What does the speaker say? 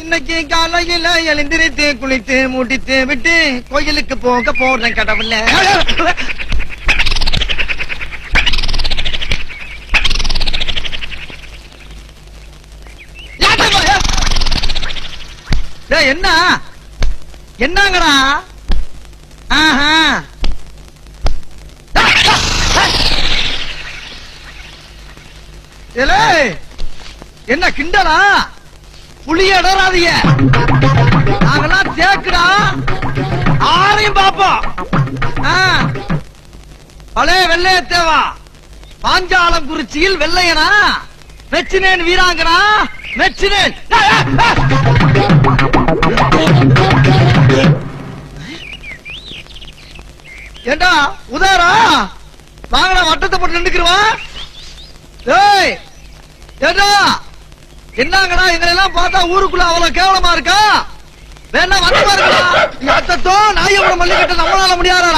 இன்னைக்கு காலையில எழுந்திரித்து குளித்து மூட்டித்து விட்டு கோயிலுக்கு போக போறேன் கடவுள. என்ன என்னங்கடா? என்ன கிண்டலா? புளிய இடறாதீங்க, நாங்கெல்லாம் தேக்குடா, ஆரையும் பாப்போம். பழைய வெள்ளையத்தேவா பாஞ்சாலம் குறிச்சியில் வெள்ளையனா மெச்சினேன் வீராங்கனா மெச்சினேன். ஏண்டா உதாரா வாங்கடா, வட்டத்தை போட்டு நின்றுக்குருவான். ஏண்டா என்னங்கடா எங்களெல்லாம் பார்த்தா ஊருக்குள்ள அவ்வளவு கேவலமா இருக்கா? வேணா வந்து பாருங்களா, அத்தத்தோ நாயோட மல்லிகட்ட நம்மளால முடியாதா?